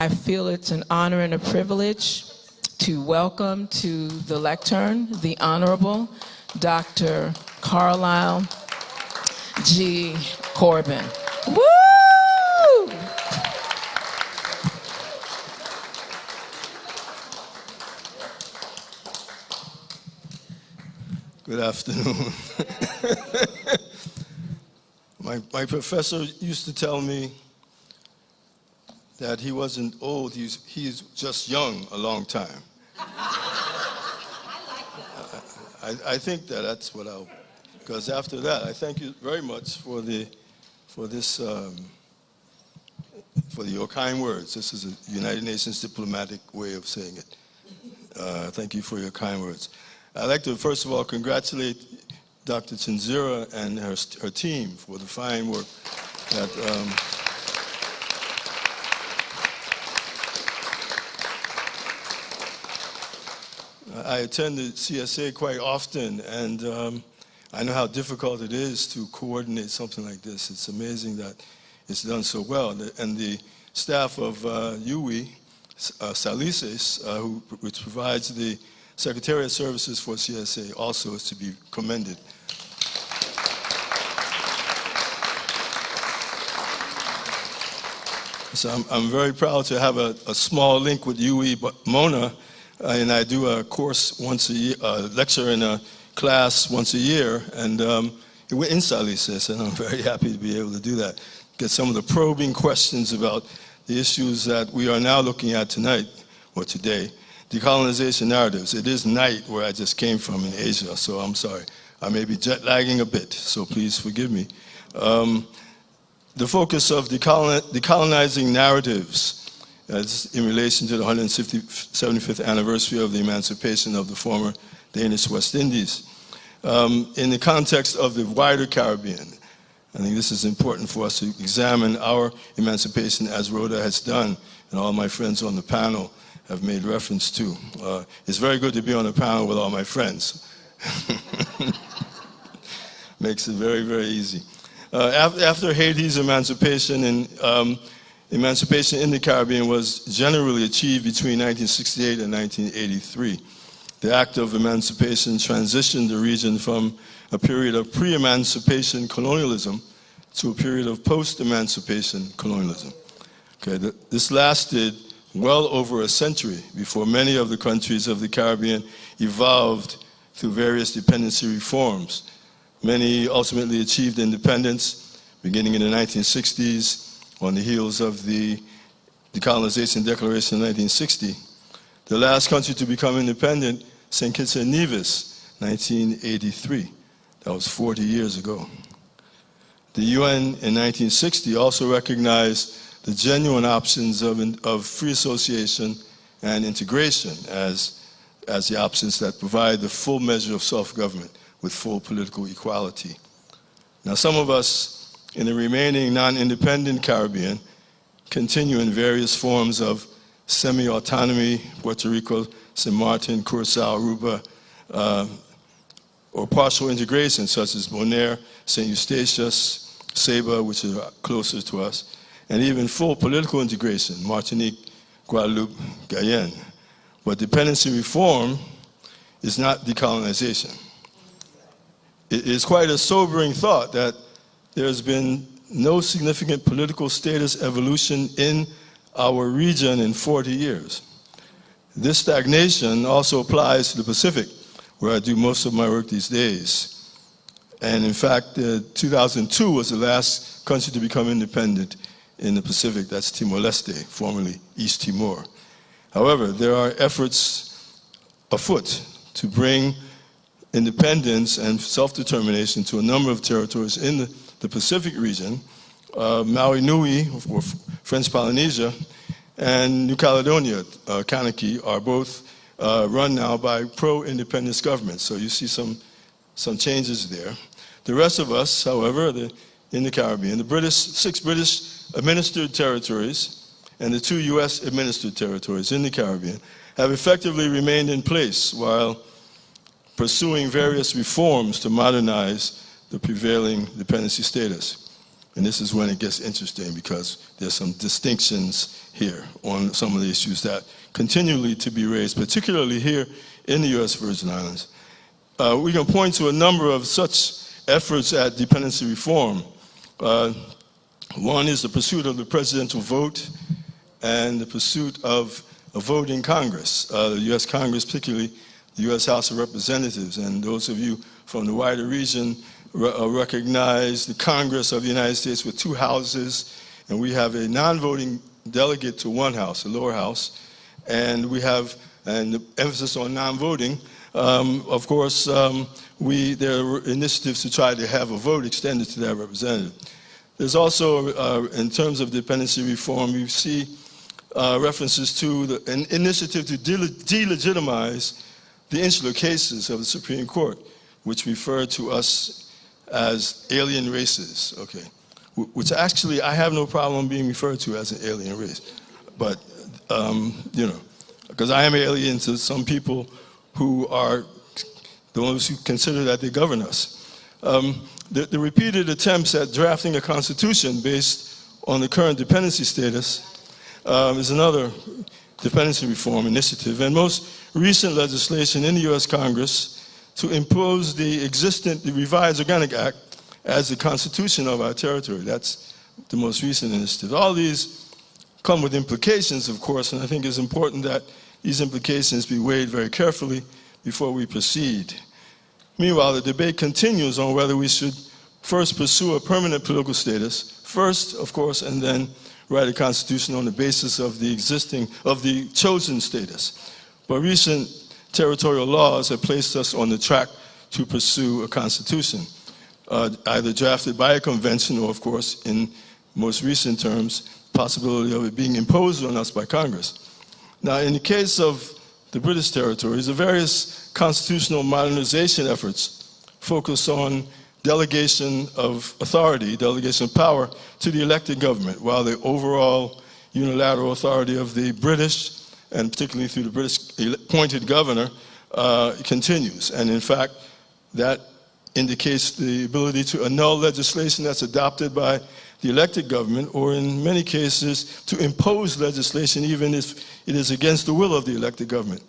I feel it's an honor and a privilege to welcome to the lectern the Honorable Dr. Carlyle G. Corbin. Woo! Good afternoon. My professor used to tell me that he wasn't old, he's just young a long time. I think that's what because after that, I thank you very much for your kind words. This is a United Nations diplomatic way of saying it. Thank you for your kind words. I'd like to first of all congratulate Dr. Chinzira and her team for the fine work that I attend the CSA quite often, and I know how difficult it is to coordinate something like this. It's amazing that it's done so well. And the staff of UWI, Salises, which provides the Secretariat Services for CSA, also is to be commended. So I'm very proud to have a small link with UWI, but Mona, and I do a course once a year, lecture in a class once a year, and we're in Salises, and I'm very happy to be able to do that. Get some of the probing questions about the issues that we are now looking at tonight, or today. Decolonization narratives. It is night where I just came from in Asia, so I'm sorry. I may be jet lagging a bit, so please forgive me. The focus of decolonizing narratives is in relation to the 175th anniversary of the emancipation of the former Danish West Indies. In the context of the wider Caribbean, I think this is important for us to examine our emancipation as Rhoda has done, and all my friends on the panel have made reference to. It's very good to be on a panel with all my friends. Makes it very, very easy. After Haiti's emancipation, emancipation in the Caribbean was generally achieved between 1968 and 1983. The Act of Emancipation transitioned the region from a period of pre-emancipation colonialism to a period of post-emancipation colonialism. Okay, this lasted well over a century before many of the countries of the Caribbean evolved through various dependency reforms. Many ultimately achieved independence beginning in the 1960s on the heels of the Decolonialisation Declaration in 1960. The last country to become independent, St. Kitts and Nevis, 1983. That was 40 years ago. The UN in 1960 also recognized the genuine options of free association and integration as the options that provide the full measure of self-government with full political equality. Now, some of us in the remaining non-independent Caribbean continue in various forms of semi-autonomy, Puerto Rico, St. Martin, Curaçao, Aruba, or partial integration, such as Bonaire, St. Eustatius, Saba, which are closer to us, and even full political integration, Martinique, Guadeloupe, Guyane. But dependency reform is not decolonization. It is quite a sobering thought that there's been no significant political status evolution in our region in 40 years. This stagnation also applies to the Pacific, where I do most of my work these days. And in fact, 2002 was the last country to become independent in the Pacific. That's Timor-Leste, formerly East Timor. However, there are efforts afoot to bring independence and self-determination to a number of territories in the Pacific region. Maui Nui, or French Polynesia, and New Caledonia, Kanaki, are both run now by pro-independence governments. So you see some changes there. The rest of us, however, in the Caribbean, the 6 British administered territories and the 2 US administered territories in the Caribbean have effectively remained in place while pursuing various reforms to modernize the prevailing dependency status. And this is when it gets interesting because there's some distinctions here on some of the issues that continually to be raised, particularly here in the U.S. Virgin Islands. We can point to a number of such efforts at dependency reform. One is the pursuit of the presidential vote and the pursuit of a vote in Congress, the U.S. Congress, particularly the U.S. House of Representatives. And those of you from the wider region recognize the Congress of the United States with two houses, and we have a non-voting delegate to one house, the lower house, and we have the emphasis on non-voting. Of course, there are initiatives to try to have a vote extended to that representative. There's also, in terms of dependency reform, you see references to an initiative to delegitimize the insular cases of the Supreme Court, which refer to us as alien races, okay? Which actually I have no problem being referred to as an alien race. But, you know, because I am alien to some people who are those who consider that they govern us. The repeated attempts at drafting a constitution based on the current dependency status is another dependency reform initiative. And most recent legislation in the U.S. Congress to impose the revised Organic Act as the constitution of our territory. That's the most recent initiative. All these come with implications, of course, and I think it's important that these implications be weighed very carefully before we proceed. Meanwhile, the debate continues on whether we should first pursue a permanent political status, first, of course, and then write a constitution on the basis of the chosen status. But recent territorial laws have placed us on the track to pursue a constitution, either drafted by a convention or, of course, in most recent terms, possibility of it being imposed on us by Congress. Now, in the case of the British territories, the various constitutional modernization efforts focus on delegation of authority, delegation of power to the elected government, while the overall unilateral authority of the British, and particularly through the British appointed governor, continues. And in fact, that indicates the ability to annul legislation that's adopted by the elected government, or in many cases, to impose legislation even if it is against the will of the elected government.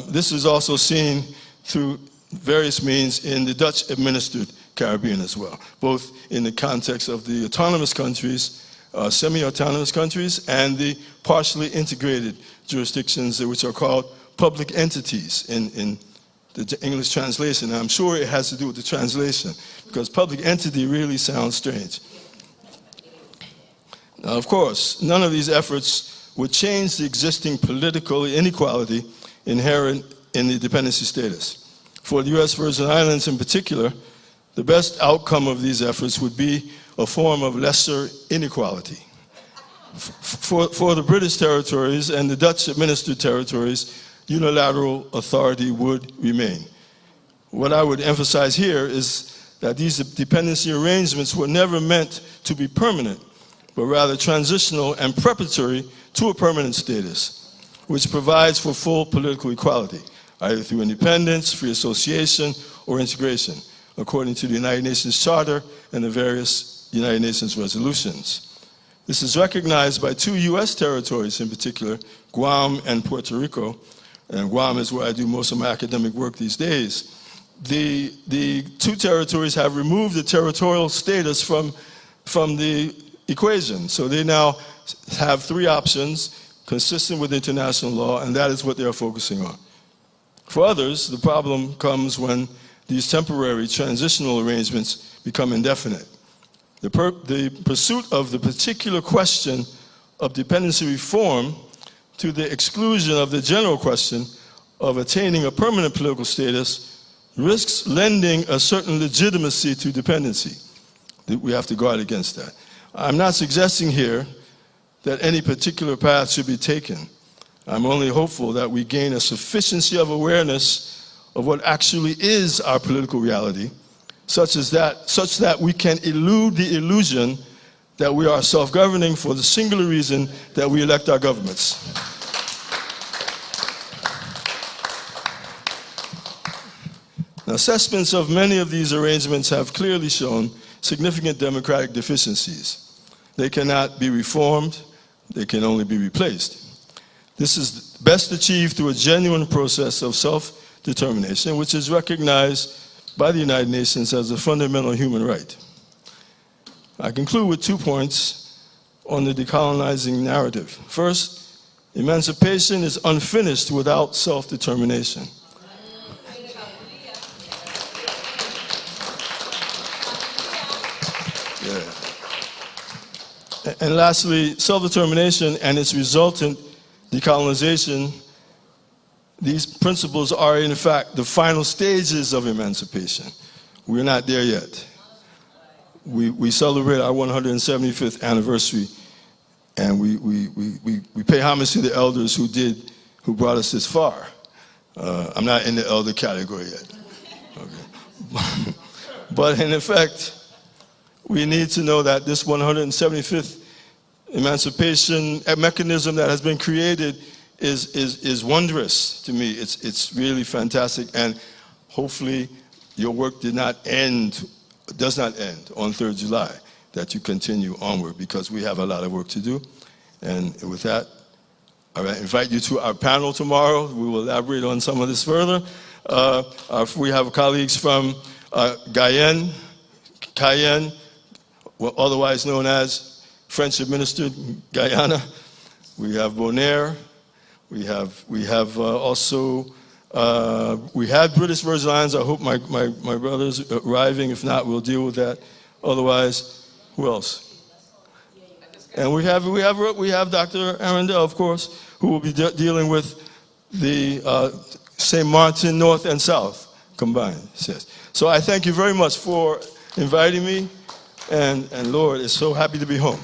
This is also seen through various means in the Dutch-administered Caribbean as well, both in the context of the autonomous countries, semi-autonomous countries, and the partially integrated jurisdictions which are called public entities in the English translation. And I'm sure it has to do with the translation, because public entity really sounds strange. Now, of course, none of these efforts would change the existing political inequality inherent in the dependency status. For the U.S. Virgin Islands in particular, the best outcome of these efforts would be a form of lesser inequality. For the British territories and the Dutch-administered territories, unilateral authority would remain. What I would emphasize here is that these dependency arrangements were never meant to be permanent, but rather transitional and preparatory to a permanent status, which provides for full political equality, either through independence, free association, or integration, according to the United Nations Charter and the various United Nations resolutions. This is recognized by two U.S. territories in particular, Guam and Puerto Rico, and Guam is where I do most of my academic work these days. The two territories have removed the territorial status from the equation, so they now have three options consistent with international law, and that is what they are focusing on. For others, the problem comes when these temporary transitional arrangements become indefinite. The pursuit of the particular question of dependency reform to the exclusion of the general question of attaining a permanent political status risks lending a certain legitimacy to dependency. We have to guard against that. I'm not suggesting here that any particular path should be taken. I'm only hopeful that we gain a sufficiency of awareness of what actually is our political reality, such that we can elude the illusion that we are self-governing for the singular reason that we elect our governments. Now, assessments of many of these arrangements have clearly shown significant democratic deficiencies. They cannot be reformed, they can only be replaced. This is best achieved through a genuine process of self-determination, which is recognized by the United Nations as a fundamental human right. I conclude with 2 points on the decolonizing narrative. First, emancipation is unfinished without self-determination. And lastly, self-determination and its resultant decolonization, these principles are in fact the final stages of emancipation. We're not there yet. We celebrate our 175th anniversary, and we pay homage to the elders who brought us this far. I'm not in the elder category yet. Okay. But in effect, we need to know that this 175th emancipation mechanism that has been created is wondrous to me. It's really fantastic, and hopefully your work does not end on 3rd July, that you continue onward, because we have a lot of work to do. And with that, I invite you to our panel tomorrow. We will elaborate on some of this further. We have colleagues from Cayenne, otherwise known as French-administered Guyana. We have Bonaire. We have also, we had British Virgin Islands. I hope my brother's arriving. If not, we'll deal with that. Otherwise, who else? And we have Dr. Arundel, of course, who will be dealing with the St. Martin North and South combined. Yes. So I thank you very much for inviting me, and Lord, is so happy to be home.